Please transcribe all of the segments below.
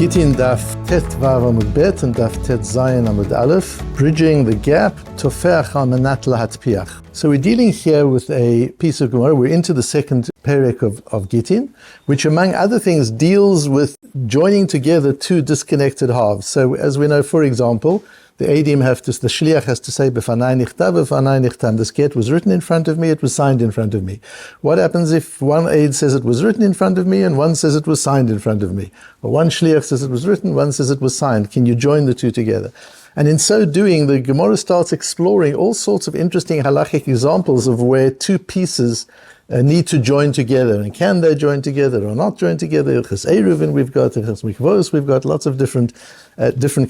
Gittin Daf Tet Vav Amud Bet and Daf Tet Zayin Amud Aleph, bridging the gap, Tofeach al Manat Lahatpiach. So we're dealing here with a piece of Gemara. We're into the second perek of Gittin, which among other things deals with joining together two disconnected halves. So as we know, for example, the shliach has to say, B'fanai nichtav, b'fanai nichtam. This get was written in front of me, it was signed in front of me. What happens if one aid says it was written in front of me and one says it was signed in front of me? Or one shliach says it was written, one says it was signed. Can you join the two together? And in so doing, the Gemara starts exploring all sorts of interesting halachic examples of where two pieces need to join together, and can they join together or not join together? Ilchas Eruvin we've got, Ilchas Mikvos we've got, lots of different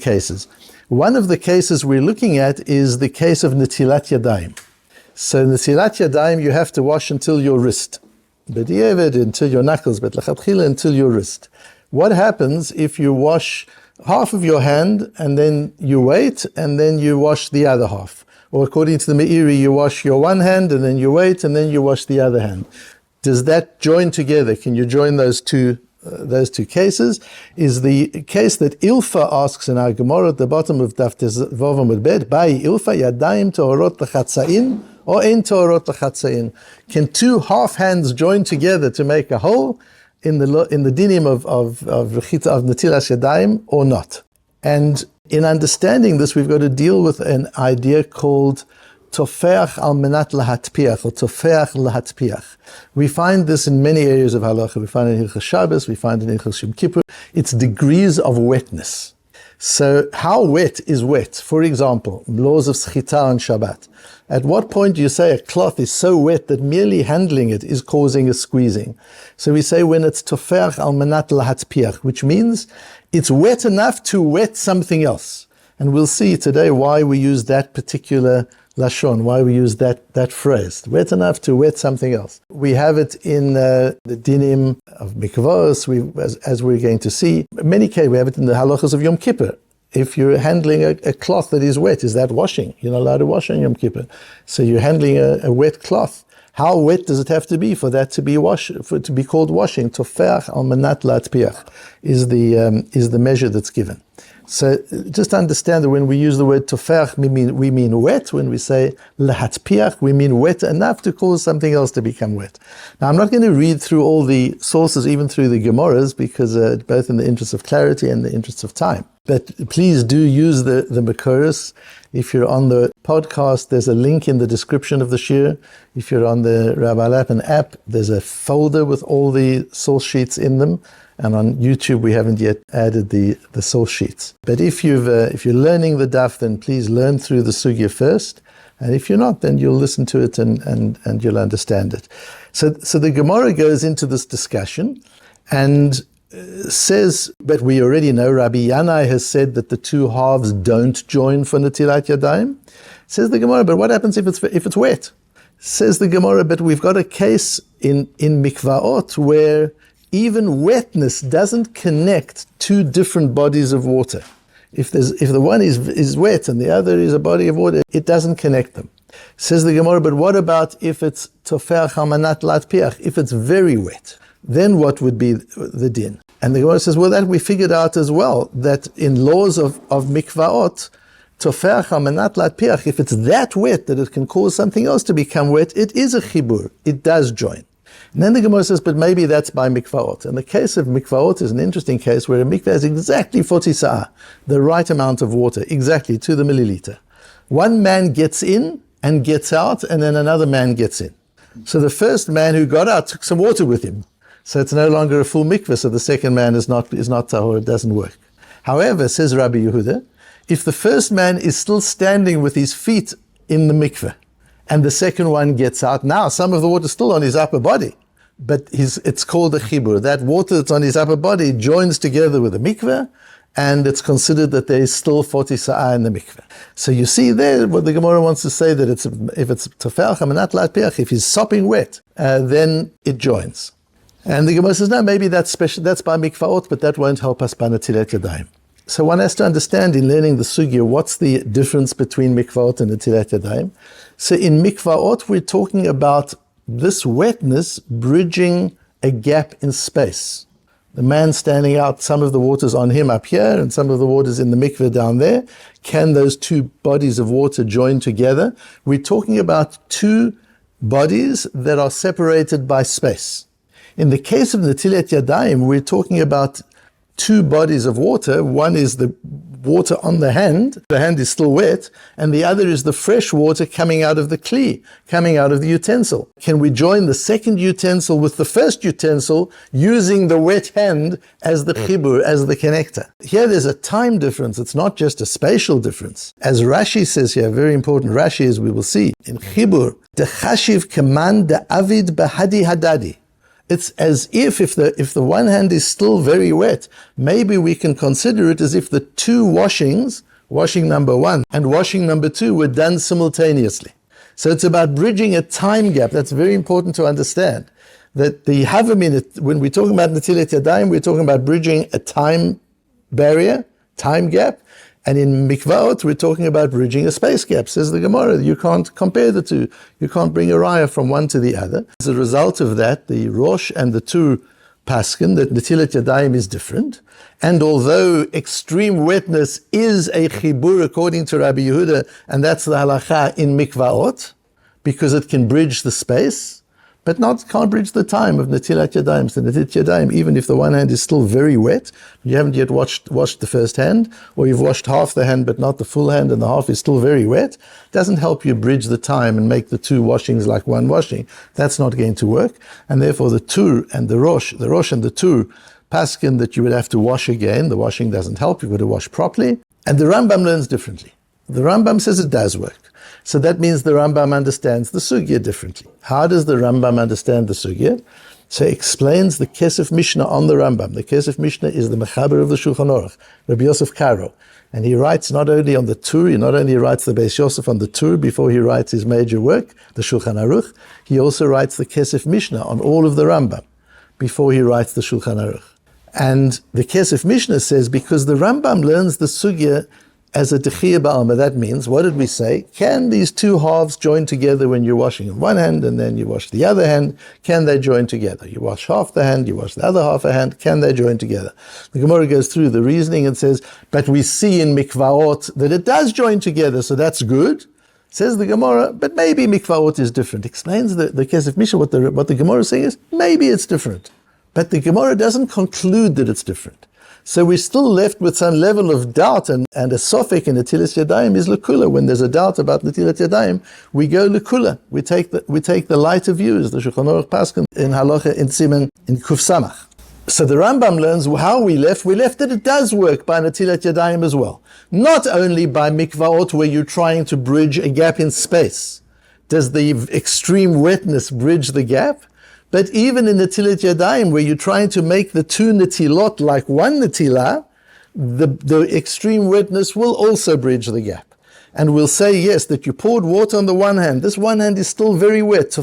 cases. One of the cases we're looking at is the case of Netilat Yadayim. So Netilat Yadayim you have to wash until your wrist. B'diavad until your knuckles, but lechatchila until your wrist. What happens if you wash half of your hand and then you wait and then you wash the other half? Or according to the Meiri, you wash your one hand and then you wait and then you wash the other hand. Does that join together? Can you join those two cases? Is the case that Ilfa asks in our Gemara at the bottom of Daf Vav Amud Bet, Bai Ilfa Yadayim Tohorot L'Chatzain or Ein Tohorot L'Chatzain? Can two half hands join together to make a whole in the dinim of Netilas Yadayim or not? And in understanding this, we've got to deal with an idea called Tofeach al Menat Lahatpiach, or Tofeach Lahatpiach. We find this in many areas of halacha. We find it in Hilchos Shabbos, we find it in Hilchos Yom Kippur. It's degrees of wetness. So how wet is wet? For example, laws of Schita on Shabbat. At what point do you say a cloth is so wet that merely handling it is causing a squeezing? So we say when it's Tofeach al Menat Lahatpiach, which means it's wet enough to wet something else. And we'll see today why we use that particular lashon, why we use that phrase, wet enough to wet something else. We have it in the dinim of mikvos, as we're going to see. In many cases, we have it in the halachas of Yom Kippur. If you're handling a cloth that is wet, is that washing? You're not allowed to wash on Yom Kippur. So you're handling a wet cloth. How wet does it have to be for that to be for it to be called washing? Tofeach al manat latpiach is the measure that's given. So just understand that when we use the word tofeach, we mean wet. When we say lahatpiach, we mean wet enough to cause something else to become wet. Now, I'm not going to read through all the sources, even through the Gemaras, because both in the interest of clarity and the interest of time. But please do use the Makoros. If you're on the podcast, there's a link in the description of the shiur. If you're on the Rabbi Lapin app, there's a folder with all the source sheets in them. And on YouTube, we haven't yet added the source sheets. But if you're learning the daf, then please learn through the sugya first. And if you're not, then you'll listen to it and you'll understand it. So the Gemara goes into this discussion and says, but we already know Rabbi Yanai has said that the two halves don't join for Netilat Yadayim. Says the Gemara, but what happens if it's wet? Says the Gemara, but we've got a case in mikvaot where even wetness doesn't connect two different bodies of water. If the one is wet and the other is a body of water, it doesn't connect them. Says the Gemara, but what about if it's tofeach al manat latpiach? If it's very wet, then what would be the din? And the Gemara says, well, that we figured out as well, that in laws of mikvaot, tofeach al manat latpiach, if it's that wet that it can cause something else to become wet, it is a chibur. It does join. And then the Gemara says, but maybe that's by mikvaot. And the case of mikvaot is an interesting case where a mikvah has exactly 40 sa'ah, the right amount of water, exactly to the milliliter. One man gets in and gets out, and then another man gets in. So the first man who got out took some water with him. So it's no longer a full mikvah, so the second man is not tahor, it doesn't work. However, says Rabbi Yehuda, if the first man is still standing with his feet in the mikvah, and the second one gets out, now some of the water is still on his upper body, but it's called a chibur. That water that's on his upper body joins together with the mikveh, and it's considered that there is still 40 sa'ah in the mikveh. So you see there what the Gemara wants to say, that if it's tofeach hamanat latpiach, if he's sopping wet, then it joins. And the Gemara says, no, maybe that's special, that's by mikvaot, but that won't help us by Netilat Yadayim. So one has to understand in learning the sugya, what's the difference between mikvaot and Netilat Yadayim? So in mikvaot, we're talking about this wetness bridging a gap in space. The man standing out, some of the water's on him up here and some of the water's in the mikveh down there. Can those two bodies of water join together? We're talking about two bodies that are separated by space. In the case of Netilat Yadayim, we're talking about two bodies of water. One is the water on the hand is still wet, and the other is the fresh water coming out of the kli, coming out of the utensil. Can we join the second utensil with the first utensil using the wet hand as the chibur, as the connector? Here there's a time difference, it's not just a spatial difference. As Rashi says here, very important Rashi, as we will see, in chibur, de chashiv keman de avid behadi hadadi. It's as if the one hand is still very wet, maybe we can consider it as if the two washings, washing number one and washing number two, were done simultaneously. So it's about bridging a time gap. That's very important to understand. That the Havamim, when we're talking about Netilat Yadayim, we're talking about bridging a time barrier, time gap. And in mikvaot, we're talking about bridging a space gap. Says the Gemara, you can't compare the two. You can't bring a raya from one to the other. As a result of that, the Rosh and the two paskin, that Netilat Yadayim is different. And although extreme wetness is a chibur according to Rabbi Yehuda, and that's the halacha in mikvaot, because it can bridge the space, but can't bridge the time of Netilat Yadayim. So Netilat Yadayim, even if the one hand is still very wet, you haven't yet washed the first hand, or you've washed half the hand but not the full hand and the half is still very wet, doesn't help you bridge the time and make the two washings like one washing. That's not going to work. And therefore the Tur and the Rosh and the Tur paskin that you would have to wash again. The washing doesn't help, you've got to wash properly. And the Rambam learns differently. The Rambam says it does work. So that means the Rambam understands the sugya differently. How does the Rambam understand the sugya? So he explains the Kesef Mishnah on the Rambam. The Kesef Mishnah is the Mechaber of the Shulchan Aruch, Rabbi Yosef Karo. And he writes not only on the Tur, he not only writes the Beis Yosef on the Tur before he writes his major work, the Shulchan Aruch, he also writes the Kesef Mishnah on all of the Rambam before he writes the Shulchan Aruch. And the Kesef Mishnah says, because the Rambam learns the sugya as a techiyah ba'alma, that means, what did we say? Can these two halves join together when you're washing one hand and then you wash the other hand? Can they join together? You wash half the hand, you wash the other half a hand, can they join together? The Gemara goes through the reasoning and says, but we see in mikvaot that it does join together, so that's good. Says the Gemara, but maybe mikvaot is different. Explains the Kesef Mishnah, what the Gemara is saying is, maybe it's different. But the Gemara doesn't conclude that it's different. So we're still left with some level of doubt, and a sofek in Netilat Yadayim is lekula. When there's a doubt about Netilat Yadayim, we go lekula. We take the lighter views, the Shulchan Aruch Paskin in Halacha in Siman in Kuf Samach. So the Rambam learns how we left. We left that it does work by Netilat Yadayim as well. Not only by mikvaot, where you're trying to bridge a gap in space. Does the extreme wetness bridge the gap? But even in Netilat Yadayim, where you're trying to make the two netilot like one netila, the extreme wetness will also bridge the gap. And we'll say, yes, that you poured water on the one hand. This one hand is still very wet.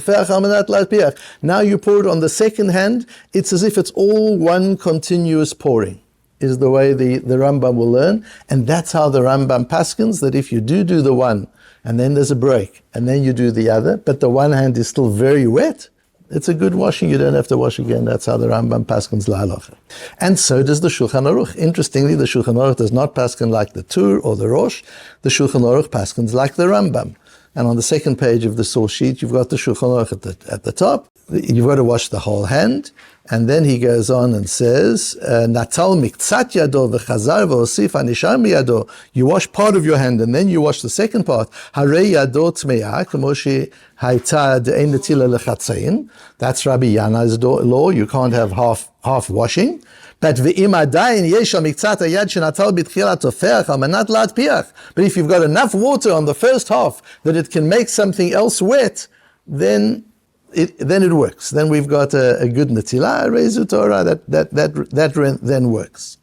Now you pour it on the second hand. It's as if it's all one continuous pouring, is the way the Rambam will learn. And that's how the Rambam paskins, that if you do the one, and then there's a break, and then you do the other, but the one hand is still very wet, it's a good washing, you don't have to wash again. That's how the Rambam paskins la'alocha. And so does the Shulchan Aruch. Interestingly, the Shulchan Aruch does not paskin like the Tur or the Rosh. The Shulchan Aruch paskins like the Rambam. And on the second page of the source sheet, you've got the Shulchan Aruch at the top. You've got to wash the whole hand. And then he goes on and says, Natal miktzat yado v'chazar v'osif anishar miyado. You wash part of your hand and then you wash the second part. Harei yado tme'ah, k'mo she'haita de'ein netila lechatzein. That's Rabbi Yana's law. You can't have half washing. But ve'im adayin yesh al miktzat hayad shenatal b'tchilat tofeach al manat la'at piach. But if you've got enough water on the first half that it can make something else wet, then it works. Then we've got a good netila, rezu Torah, that then works.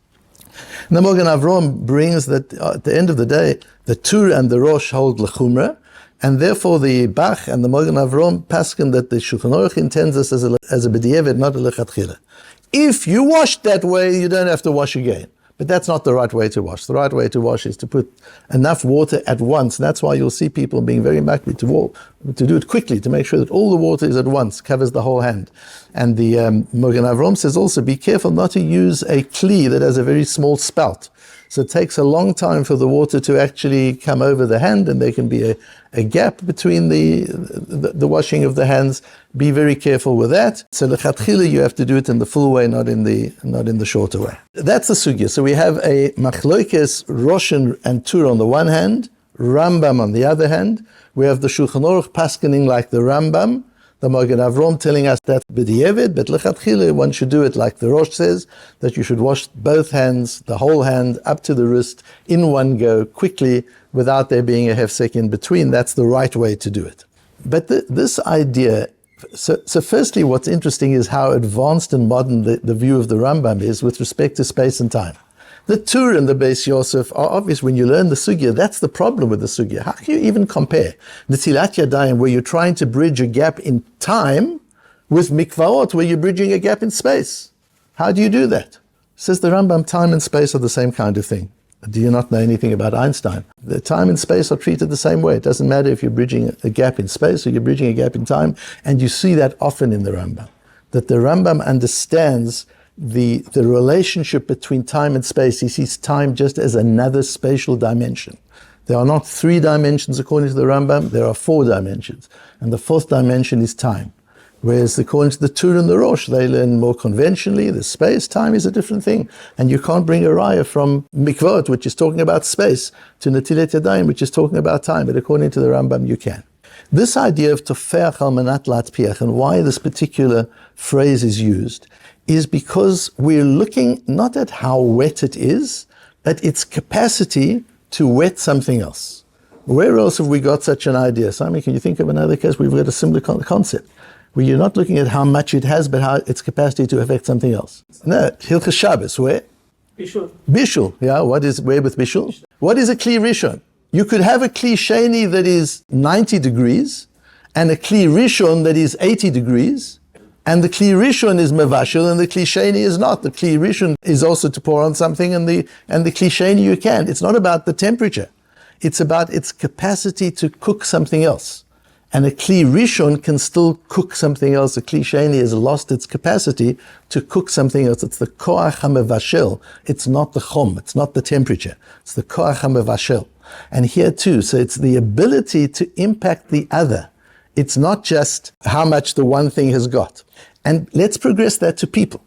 And the Mogen Avram brings that at the end of the day, the Tur and the Rosh hold lechumra, and therefore the Bach and the Mogen Avram paskin that the Shulchan Aruch intends this as a b'diavad, not a lechatchila. If you washed that way, you don't have to wash again. But that's not the right way to wash. The right way to wash is to put enough water at once. That's why you'll see people being very makbid to do it quickly, to make sure that all the water is at once, covers the whole hand. And the Mogen Avram says also, be careful not to use a kli that has a very small spout. So it takes a long time for the water to actually come over the hand, and there can be a gap between the washing of the hands. Be very careful with that. So lechatchila, you have to do it in the full way, not in the shorter way. That's the sugya. So we have a machlokes Rosh and Tur on the one hand, Rambam on the other hand. We have the Shulchan Aruch paskening like the Rambam, the Mogen Avram telling us that b'di'evid, but lechatchila, one should do it like the Rosh says, that you should wash both hands, the whole hand, up to the wrist, in one go, quickly, without there being a hefsek in between. That's the right way to do it. But this idea, so firstly, what's interesting is how advanced and modern the view of the Rambam is with respect to space and time. The Tur and the Beis Yosef are obvious. When you learn the sugya, that's the problem with the sugya. How can you even compare Netilat Yadayim, where you're trying to bridge a gap in time, with mikvaot, where you're bridging a gap in space? How do you do that? Says the Rambam, time and space are the same kind of thing. Do you not know anything about Einstein? The time and space are treated the same way. It doesn't matter if you're bridging a gap in space or you're bridging a gap in time. And you see that often in the Rambam, that the Rambam understands the relationship between time and space. He sees time just as another spatial dimension. There are not 3 dimensions according to the Rambam, there are 4 dimensions. And the 4th dimension is time. Whereas according to the Tur and the Rosh, they learn more conventionally, the space, time is a different thing. And you can't bring a raya from mikvot, which is talking about space, to Netilat Yadayim, which is talking about time. But according to the Rambam, you can. This idea of tofeach al manat latpiach, and why this particular phrase is used, is because we're looking not at how wet it is, but its capacity to wet something else. Where else have we got such an idea? Simon, can you think of another case where we've got a similar concept? Where you're not looking at how much it has, but how its capacity to affect something else. No, Hilchas Shabbos, where? Bishul. Bishul, yeah, where with Bishul? What is a Kli Rishon? You could have a Kli Sheni that is 90 degrees, and a Kli Rishon that is 80 degrees, and the Kli Rishon is mevashel, and the Kli Sheni is not. The Kli Rishon is also to pour on something, and the Kli Sheni you can. It's not about the temperature. It's about its capacity to cook something else. And a Kli Rishon can still cook something else. A Kli Sheni has lost its capacity to cook something else. It's the koach hamevashel. It's not the chom. It's not the temperature. It's the koach hamevashel. And here too, so it's the ability to impact the other. It's not just how much the one thing has got. And let's progress that to people.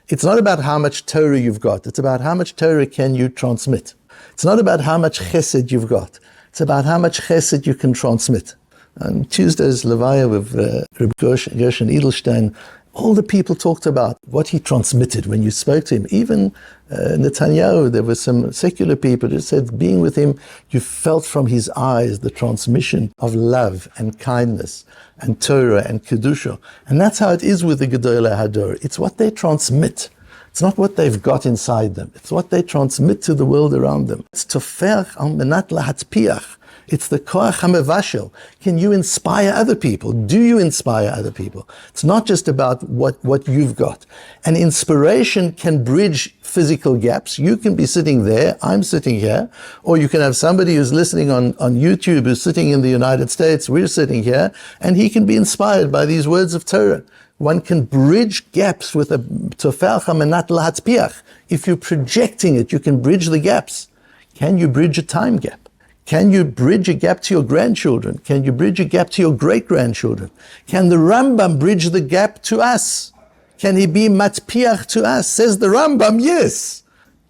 It's not about how much Torah you've got. It's about how much Torah can you transmit. It's not about how much chesed you've got. It's about how much chesed you can transmit. On Tuesday's Levaya with Rabbi Gershon Edelstein, all the people talked about what he transmitted when you spoke to him. Even Netanyahu, there were some secular people who said, being with him, you felt from his eyes the transmission of love and kindness and Torah and Kedusha. And that's how it is with the Gedolei Hador. It's what they transmit. It's not what they've got inside them. It's what they transmit to the world around them. It's toferch al menat lahatpiach. It's the koach hamevashel. Can you inspire other people? Do you inspire other people? It's not just about what you've got. And inspiration can bridge physical gaps. You can be sitting there, I'm sitting here, or you can have somebody who's listening on YouTube who's sitting in the United States, we're sitting here, and he can be inspired by these words of Torah. One can bridge gaps with a tofel menat lahatpiach. If you're projecting it, you can bridge the gaps. Can you bridge a time gap? Can you bridge a gap to your grandchildren? Can you bridge a gap to your great-grandchildren? Can the Rambam bridge the gap to us? Can he be matpiach to us? Says the Rambam, yes.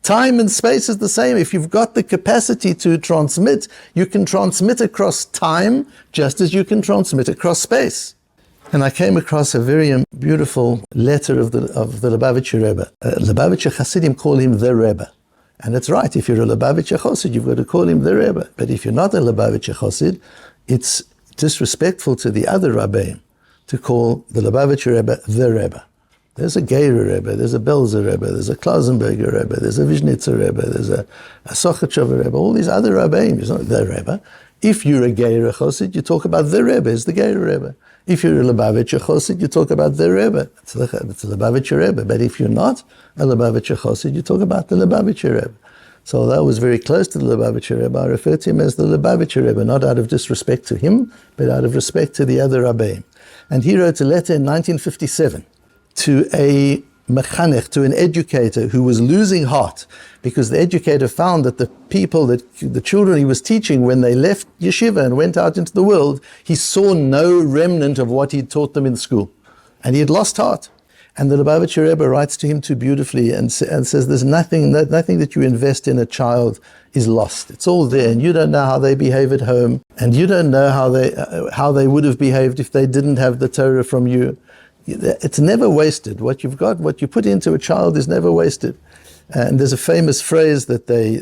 Time and space is the same. If you've got the capacity to transmit, you can transmit across time just as you can transmit across space. And I came across a very beautiful letter of the Lubavitcher Rebbe. Lubavitcher Hasidim call him the Rebbe. And that's right, if you're a Lubavitcher Chosid, you've got to call him the Rebbe. But if you're not a Lubavitcher Chosid, it's disrespectful to the other Rabbeim to call the Lubavitcher Rebbe the Rebbe. There's a Geirer Rebbe, there's a Belzer Rebbe, there's a Klausenberger Rebbe, there's a Vishnitzer Rebbe, there's a Sochachover Rebbe, all these other Rabbeim. It's not the Rebbe. If you're a Geirer Chosid, you talk about the Rebbe as the Geirer Rebbe. If you're a Lubavitcher Chosid, you talk about the Rebbe. It's a Lubavitcher Rebbe. But if you're not a Lubavitcher Chosid, you talk about the Lubavitcher Rebbe. So that was very close to the Lubavitcher Rebbe. I refer to him as the Lubavitcher Rebbe, not out of disrespect to him, but out of respect to the other Rabbeim. And he wrote a letter in 1957 to a mechanech, to an educator who was losing heart, because the educator found that the children he was teaching, when they left yeshiva and went out into the world, he saw no remnant of what he'd taught them in school. And he had lost heart. And the Lubavitcher Rebbe writes to him too beautifully and says, there's nothing that you invest in a child is lost. It's all there, and you don't know how they behave at home, and you don't know how they would have behaved if they didn't have the Torah from you. It's never wasted. What you've got, what you put into a child is never wasted. And there's a famous phrase that the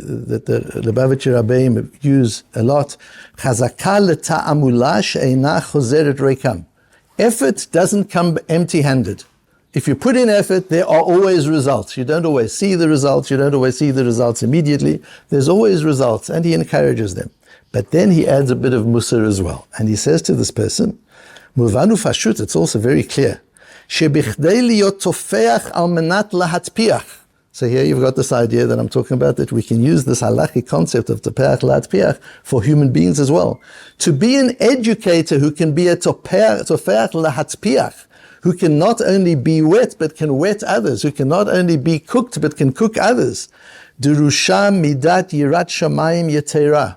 Lubavitcher Rabbeim use a lot: "Chazaka leta'amula she'eina chozeret reikam." Effort doesn't come empty-handed. If you put in effort, there are always results. You don't always see the results. You don't always see the results immediately. There's always results, and he encourages them. But then he adds a bit of musar as well. And he says to this person, Muvanu fashut, it's also very clear, shebichdei liyot tofeach al menat lahatpiach. So here you've got this idea that I'm talking about, that we can use this halachic concept of tofeach lahatpiach for human beings as well. To be an educator who can be a tofeach lahatpiach, who can not only be wet, but can wet others, who can not only be cooked, but can cook others. Durusha midat yirat shamayim yetera.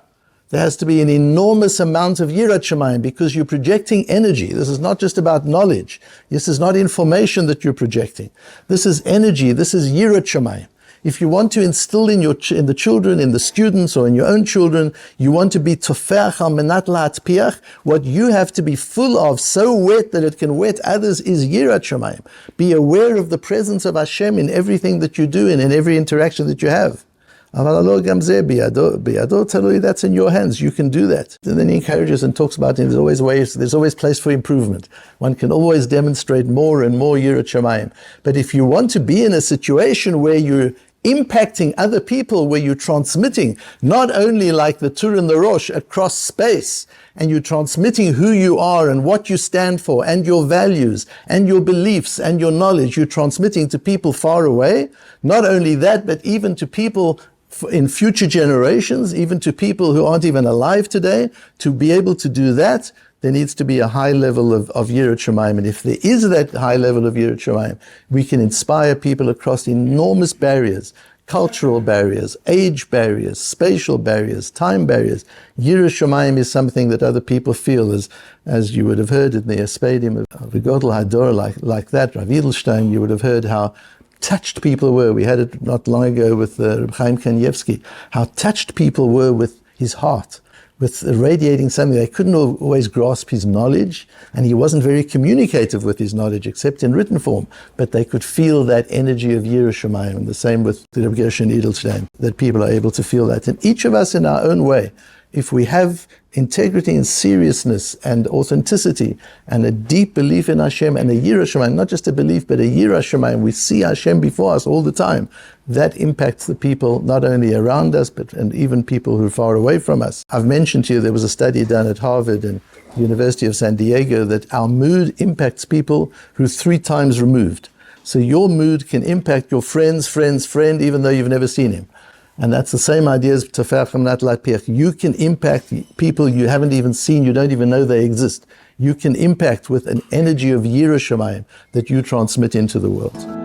There has to be an enormous amount of yirat shamayim, because you're projecting energy. This is not just about knowledge. This is not information that you're projecting. This is energy. This is yirat shamayim. If you want to instill in the children, in the students, or in your own children, you want to be tofeach al menat lahatpiach, what you have to be full of, so wet that it can wet others, is yirat shamayim. Be aware of the presence of Hashem in everything that you do and in every interaction that you have. That's in your hands. You can do that. And then he encourages and talks about it. There's always place for improvement. One can always demonstrate more and more yirat shamayim. But if you want to be in a situation where you're impacting other people, where you're transmitting, not only like the Tur and the Rosh across space, and you're transmitting who you are and what you stand for and your values and your beliefs and your knowledge, you're transmitting to people far away. Not only that, but even to people in future generations, even to people who aren't even alive today. To be able to do that, there needs to be a high level of yirat shamayim. And if there is that high level of yirat shamayim, we can inspire people across enormous barriers, cultural barriers, age barriers, spatial barriers, time barriers. Yirat shamayim is something that other people feel, as you would have heard in the Espedim of the Godel Hador, like that, Rav Edelstein, you would have heard how touched people were. We had it not long ago with Reb Chaim Kanievsky, how touched people were with his heart, with radiating something. They couldn't always grasp his knowledge, and he wasn't very communicative with his knowledge, except in written form, but they could feel that energy of yirat shamayim. And the same with Reb Gershon Edelstein, that people are able to feel that. And each of us in our own way, if we have integrity and seriousness and authenticity and a deep belief in Hashem and a yirat shamayim, not just a belief, but a yirat shamayim, we see Hashem before us all the time, that impacts the people not only around us, and even people who are far away from us. I've mentioned to you there was a study done at Harvard and the University of San Diego that our mood impacts people who are 3 times removed. So your mood can impact your friend's friend, even though you've never seen him. And that's the same idea as tofeach al menat lahatpiach. You can impact people you haven't even seen, you don't even know they exist. You can impact with an energy of yirat shamayim that you transmit into the world.